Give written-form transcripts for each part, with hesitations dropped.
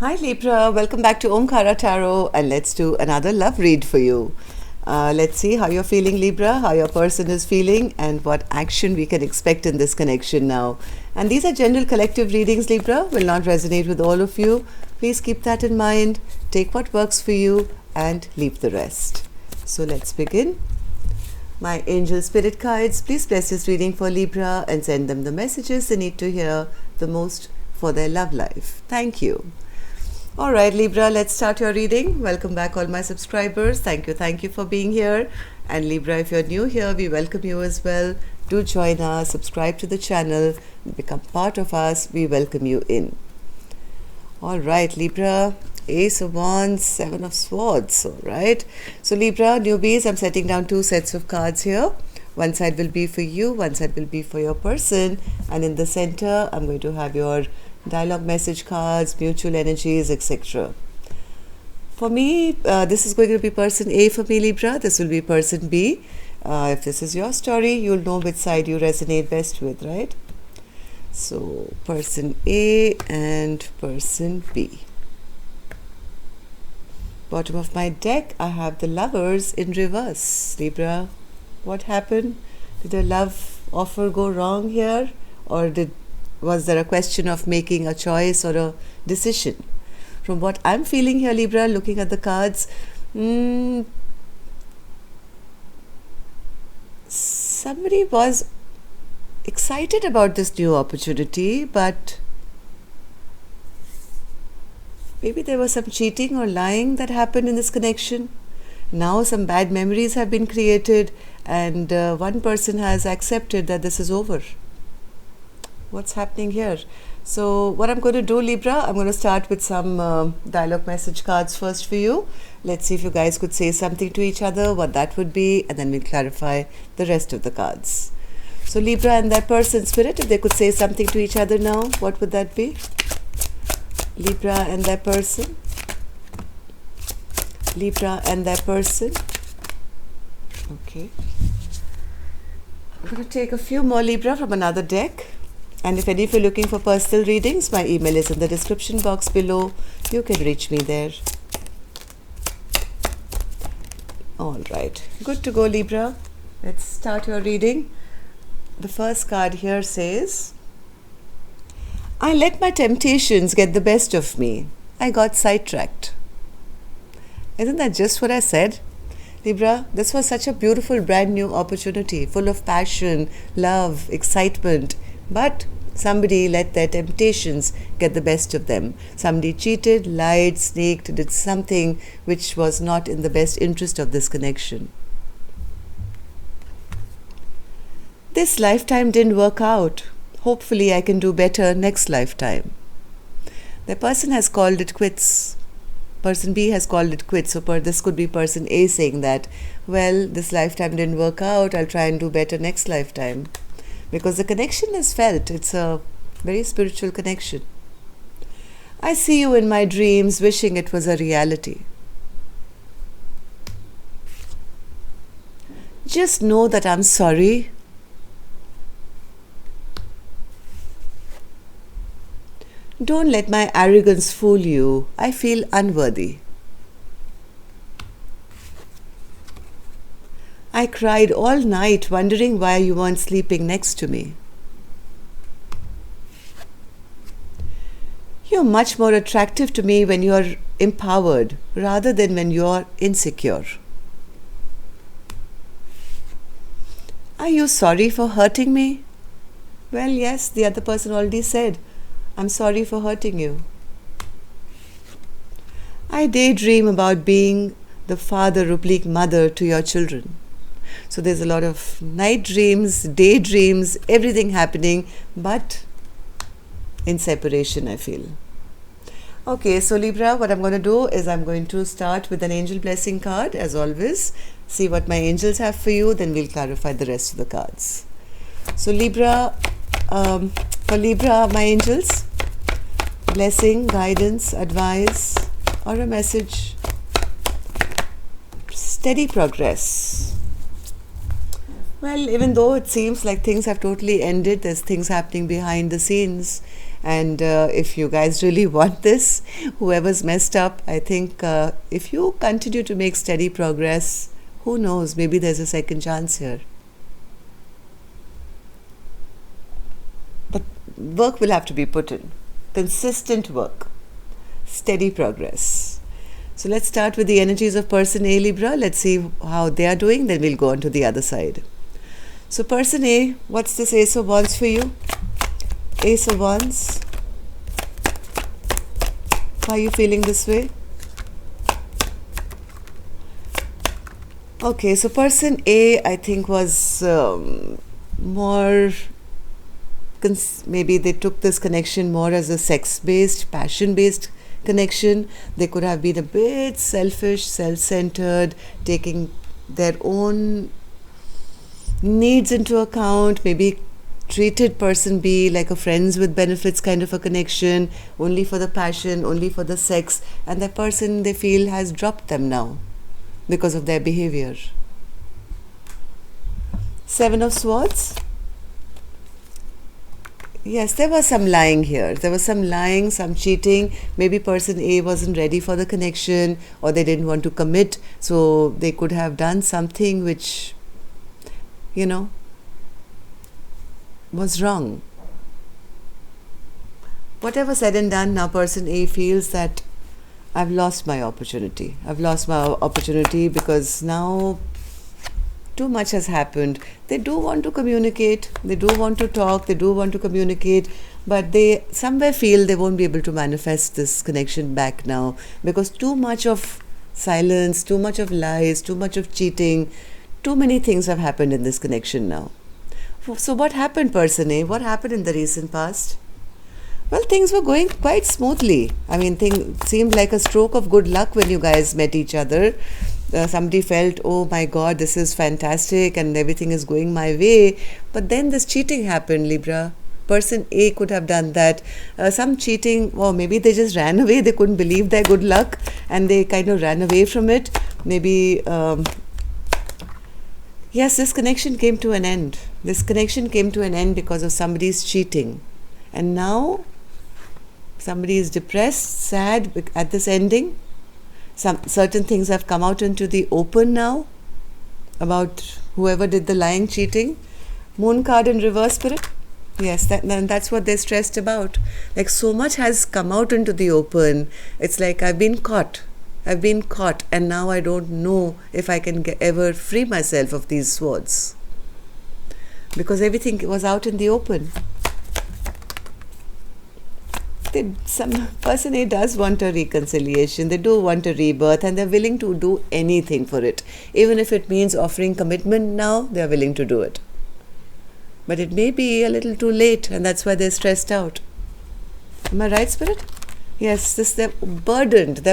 Hi Libra, welcome back to Omkara Tarot, and let's do another love read for you. Let's see how you're feeling, Libra, how your person is feeling, and what action we can expect in this connection now. And these are general collective readings, Libra, will not resonate with all of you. Please keep that in mind, take what works for you, and leave the rest. So let's begin. My angel spirit guides, please bless this reading for Libra and send them the messages they need to hear the most for their love life. Thank you. Alright Libra, let's start your reading. Welcome back all my subscribers. Thank you for being here. And Libra, if you're new here, we welcome you as well. Do join us, subscribe to the channel, become part of us. We welcome you in. Alright Libra, Ace of Wands, Seven of Swords. Alright. So Libra, newbies, I'm setting down two sets of cards here. One side will be for you, one side will be for your person. And in the center, I'm going to have your dialogue message cards, mutual energies, etc. For me, this is going to be person A for me, Libra. This will be person B. If this is your story, you'll know which side you resonate best with, right? So, person A and person B. Bottom of my deck, I have the Lovers in reverse. Libra, what happened? Did a love offer go wrong here? Or was there a question of making a choice or a decision? From what I'm feeling here, Libra, looking at the cards, somebody was excited about this new opportunity, but maybe there was some cheating or lying that happened in this connection. Now some bad memories have been created, and one person has accepted that this is over. What's happening here? So what I'm going to do, Libra, I'm going to start with some dialogue message cards first for you. Let's see if you guys could say something to each other, what that would be, and then we'll clarify the rest of the cards. So Libra and that person, Spirit, if they could say something to each other now, what would that be? Libra and that person. Libra and that person. Okay. I'm going to take a few more, Libra, from another deck. And if any of you are looking for personal readings, my email is in the description box below. You can reach me there. Alright, good to go, Libra. Let's start your reading. The first card here says, I let my temptations get the best of me. I got sidetracked. Isn't that just what I said? Libra, this was such a beautiful brand new opportunity, full of passion, love, excitement. But somebody let their temptations get the best of them. Somebody cheated, lied, sneaked, did something which was not in the best interest of this connection. This lifetime didn't work out. Hopefully I can do better next lifetime. The person has called it quits. Person B has called it quits. So this could be person A saying that, well, this lifetime didn't work out. I'll try and do better next lifetime. Because the connection is felt. It's a very spiritual connection. I see you in my dreams, wishing it was a reality. Just know that I'm sorry. Don't let my arrogance fool you. I feel unworthy. I cried all night wondering why you weren't sleeping next to me. You're much more attractive to me when you're empowered rather than when you're insecure. Are you sorry for hurting me? Well, yes, the other person already said, I'm sorry for hurting you. I daydream about being the father / mother to your children. So there's a lot of night dreams, daydreams, everything happening, but in separation, I feel. Okay, so Libra, what I'm going to do is I'm going to start with an angel blessing card, as always. See what my angels have for you, then we'll clarify the rest of the cards. So Libra, for Libra, my angels, blessing, guidance, advice, or a message. Steady progress. Well, even though it seems like things have totally ended, there's things happening behind the scenes, And if you guys really want this, whoever's messed up, I think if you continue to make steady progress, who knows, maybe there's a second chance here. But work will have to be put in. Consistent work. Steady progress. So let's start with the energies of person A, Libra. Let's see how they are doing. Then we'll go on to the other side. So person A, what's this Ace of Wands for you? Ace of Wands. Why are you feeling this way? Okay, so person A, I think, was more, maybe they took this connection more as a sex-based, passion-based connection. They could have been a bit selfish, self-centered, taking their own needs into account, maybe treated person B like a friends with benefits kind of a connection, only for the passion, only for the sex, and that person they feel has dropped them now because of their behavior. Seven of Swords. Yes, there was some lying here. There was some lying, some cheating. Maybe person A wasn't ready for the connection, or they didn't want to commit, so they could have done something which, you know, was wrong. Whatever said and done, now person A feels that I've lost my opportunity. I've lost my opportunity because now too much has happened. They do want to communicate, they do want to talk, they do want to communicate, but they somewhere feel they won't be able to manifest this connection back now because too much of silence, too much of lies, too much of cheating, too many things have happened in this connection now. So what happened, person A? What happened in the recent past? Well, things were going quite smoothly. I mean, things seemed like a stroke of good luck when you guys met each other. Somebody felt, oh my God, this is fantastic and everything is going my way. But then this cheating happened, Libra. Person A could have done that. Some cheating, or maybe they just ran away. They couldn't believe their good luck and they kind of ran away from it. Maybe, yes, this connection came to an end. This connection came to an end because of somebody's cheating. And now somebody is depressed, sad at this ending. Certain things have come out into the open now about whoever did the lying, cheating. Moon card in reverse, Spirit. Yes, that's what they're stressed about. Like so much has come out into the open. It's like I've been caught, and now I don't know if I can ever free myself of these swords. Because everything was out in the open. Some person A does want a reconciliation, they do want a rebirth, and they're willing to do anything for it. Even if it means offering commitment now, they're willing to do it. But it may be a little too late, and that's why they're stressed out. Am I right, Spirit? Yes, they're burdened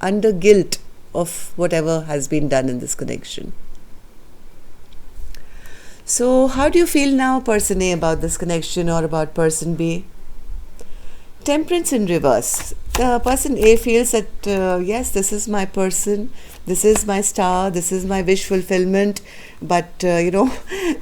under guilt of whatever has been done in this connection. So how do you feel now, person A, about this connection or about person B? Temperance in reverse. The person A feels that, yes, this is my person, this is my star, this is my wish fulfillment, but,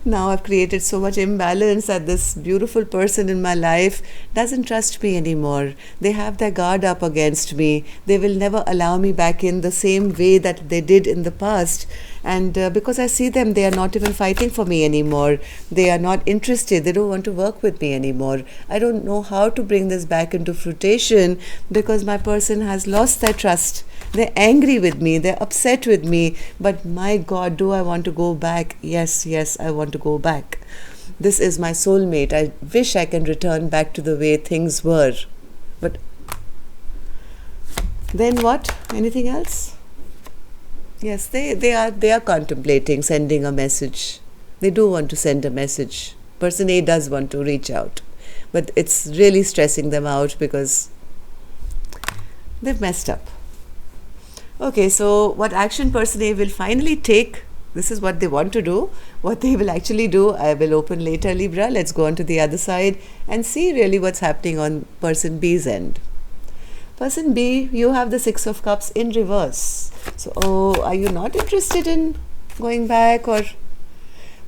now I've created so much imbalance that this beautiful person in my life doesn't trust me anymore. They have their guard up against me. They will never allow me back in the same way that they did in the past. And because I see them, they are not even fighting for me anymore. They are not interested. They don't want to work with me anymore. I don't know how to bring this back into fruition because my person has lost their trust. They're angry with me. They're upset with me. But my God, do I want to go back? Yes, I want to go back. This is my soulmate. I wish I can return back to the way things were. But then what? Anything else? Yes, they are contemplating sending a message. They do want to send a message. Person A does want to reach out. But it's really stressing them out because they've messed up. Okay, so what action person A will finally take, this is what they want to do. What they will actually do, I will open later, Libra. Let's go on to the other side and see really what's happening on person B's end. Person B, you have the Six of Cups in reverse. So, are you not interested in going back? Or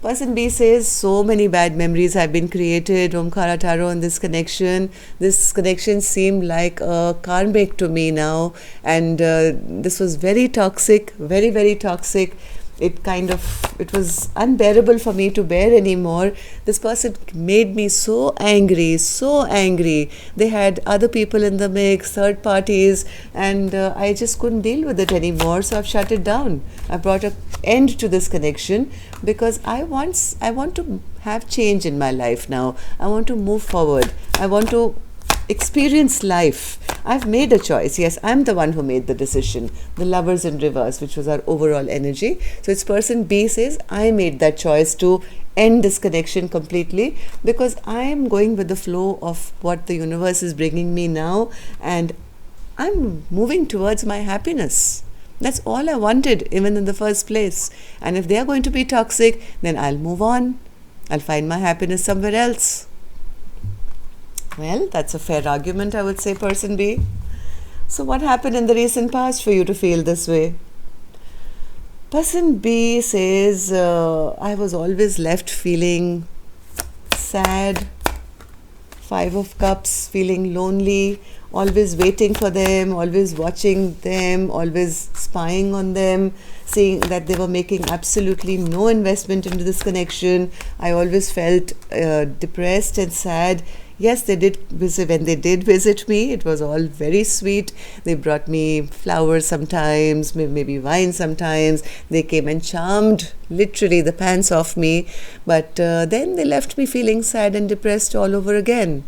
Person B says so many bad memories have been created, Omkara Tarot, in this connection. This connection seemed like a karmic to me now, and this was very toxic, very, very toxic. It was unbearable for me to bear anymore. This person made me so angry, so angry. They had other people in the mix, third parties, and I just couldn't deal with it anymore. So I've shut it down. I brought an end to this connection because I want to have change in my life now. I want to move forward. I want to experience life. I've made a choice. Yes, I'm the one who made the decision. The Lovers in reverse, which was our overall energy. So it's person B says, I made that choice to end this connection completely because I am going with the flow of what the universe is bringing me now, and I'm moving towards my happiness. That's all I wanted, even in the first place. And if they are going to be toxic, then I'll move on. I'll find my happiness somewhere else. Well, that's a fair argument, I would say, person B. So what happened in the recent past for you to feel this way? Person B says, I was always left feeling sad, Five of Cups, feeling lonely, always waiting for them, always watching them, always spying on them, seeing that they were making absolutely no investment into this connection. I always felt depressed and sad. Yes, they did visit. When they did visit me, it was all very sweet. They brought me flowers sometimes, maybe wine sometimes. They came and charmed literally the pants off me. But then they left me feeling sad and depressed all over again.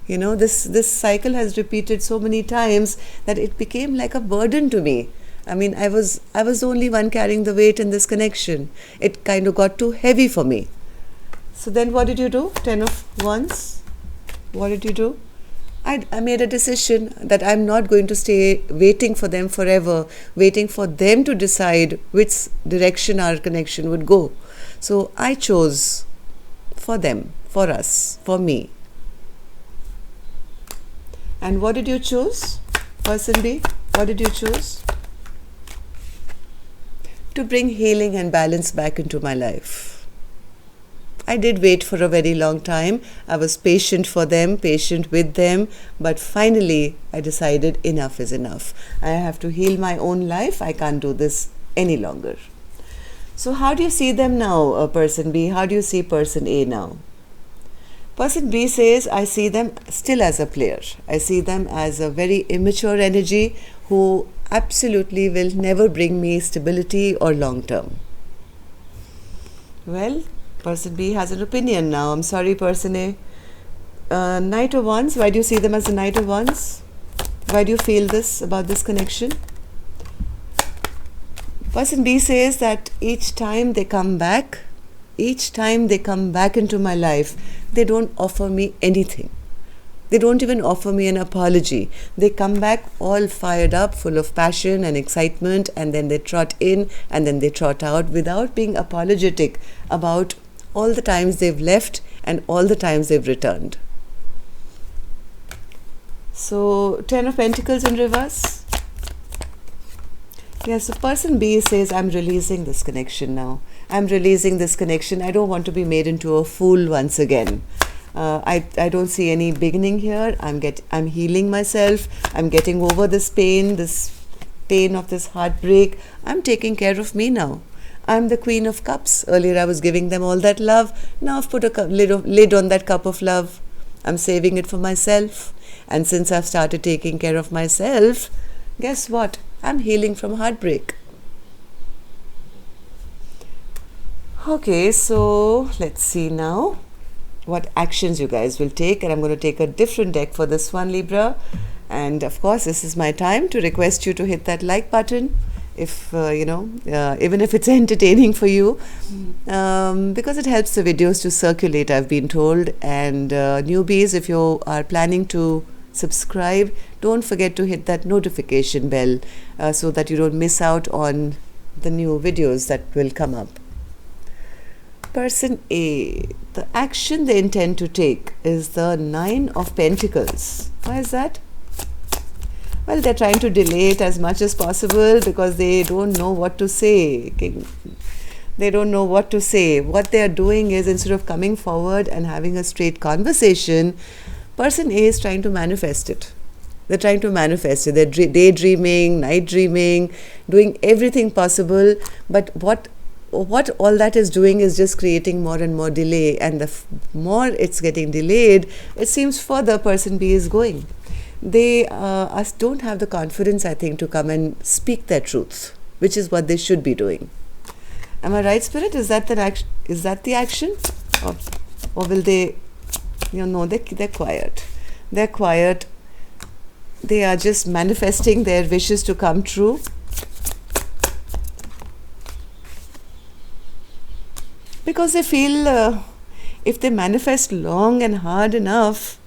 You know, this cycle has repeated so many times that it became like a burden to me. I mean, I was the only one carrying the weight in this connection. It kind of got too heavy for me. So then what did you do? 10 of Wands. What did you do? I made a decision that I'm not going to stay waiting for them forever, waiting for them to decide which direction our connection would go. So I chose for them, for us, for me. And what did you choose, person B? What did you choose? To bring healing and balance back into my life. I did wait for a very long time. I was patient for them, patient with them, but finally I decided enough is enough. I have to heal my own life. I can't do this any longer. So how do you see them now, person B? How do you see person A now? Person B says, I see them still as a player. I see them as a very immature energy who absolutely will never bring me stability or long term. Well, person B has an opinion now. I'm sorry, person A. Knight of Wands, why do you see them as a Knight of Wands? Why do you feel this about this connection? Person B says that each time they come back into my life, they don't offer me anything. They don't even offer me an apology. They come back all fired up, full of passion and excitement, and then they trot in and then they trot out without being apologetic about all the times they've left and all the times they've returned. So, 10 of Pentacles in reverse. Yes, so person B says, I'm releasing this connection now. I'm releasing this connection. I don't want to be made into a fool once again. I don't see any beginning here. I'm healing myself. I'm getting over this pain of this heartbreak. I'm taking care of me now. I'm the Queen of Cups. Earlier I was giving them all that love. Now I've put a lid on that cup of love. I'm saving it for myself. And since I've started taking care of myself, guess what? I'm healing from heartbreak. Okay, so let's see now what actions you guys will take, and I'm going to take a different deck for this one, Libra. And of course, this is my time to request you to hit that like button, if even if it's entertaining for you, because it helps the videos to circulate, I've been told. And newbies, if you are planning to subscribe, don't forget to hit that notification bell so that you don't miss out on the new videos that will come up. Person A, the action they intend to take is the 9 of Pentacles. Why is that? Well, they're trying to delay it as much as possible because they don't know what to say. They don't know what to say. What they are doing is, instead of coming forward and having a straight conversation, person A is trying to manifest it. They're trying to manifest it. They're daydreaming, night dreaming, doing everything possible. But what all that is doing is just creating more and more delay. And the more it's getting delayed, it seems further person B is going. They don't have the confidence, I think, to come and speak their truth, which is what they should be doing. Am I right, Spirit? Is that the action? Is that the action? Or will they, no, they're quiet. They're quiet. They are just manifesting their wishes to come true. Because they feel if they manifest long and hard enough,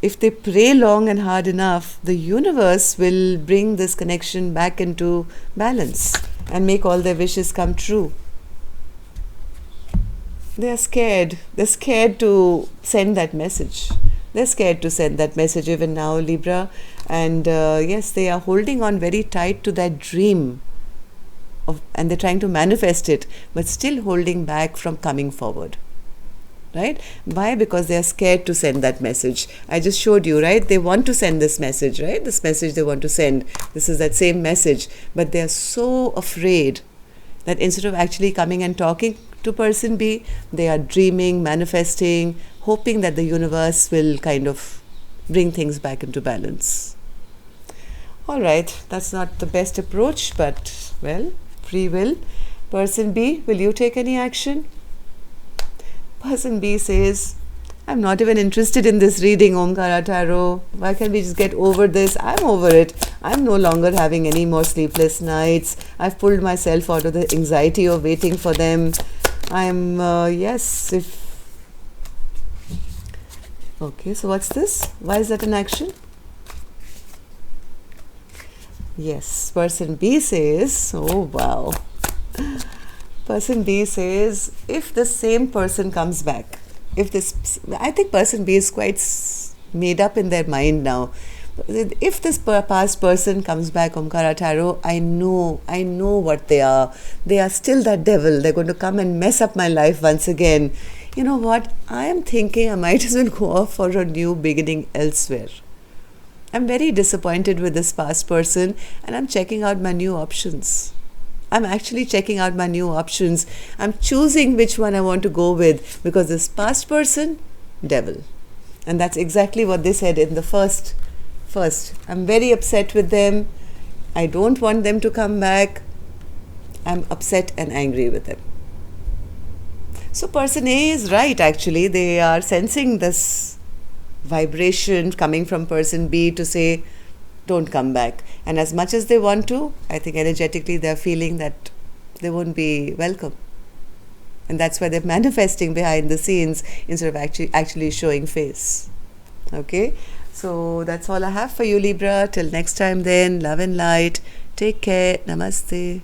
if they pray long and hard enough, the universe will bring this connection back into balance and make all their wishes come true. They are scared. They're scared to send that message. They're scared to send that message even now, Libra. And yes, they are holding on very tight to that dream. And they're trying to manifest it, but still holding back from coming forward. Right? Why? Because they are scared to send that message. I just showed you, right? They want to send this message, right? This message they want to send. This is that same message. But they are so afraid that instead of actually coming and talking to person B, they are dreaming, manifesting, hoping that the universe will kind of bring things back into balance. All right, that's not the best approach, but, well, free will. Person B, will you take any action? Person B says, I'm not even interested in this reading, Omkara Tarot. Why can't we just get over this? I'm over it. I'm no longer having any more sleepless nights. I've pulled myself out of the anxiety of waiting for them. Okay, so what's this? Why is that an action? Yes, person B says, oh wow. Person B says, if the same person comes back, I think person B is quite made up in their mind now. If this past person comes back, Omkara Tarot, I know what they are. They are still that devil. They're going to come and mess up my life once again. You know what? I am thinking I might as well go off for a new beginning elsewhere. I'm very disappointed with this past person and I'm checking out my new options. I'm actually checking out my new options. I'm choosing which one I want to go with because this past person, devil. And that's exactly what they said in the first. I'm very upset with them. I don't want them to come back. I'm upset and angry with them. So person A is right, actually. They are sensing this vibration coming from person B to say, don't come back. And as much as they want to, I think energetically they're feeling that they won't be welcome. And that's why they're manifesting behind the scenes instead of actually showing face. Okay? So that's all I have for you, Libra. Till next time then, love and light. Take care. Namaste.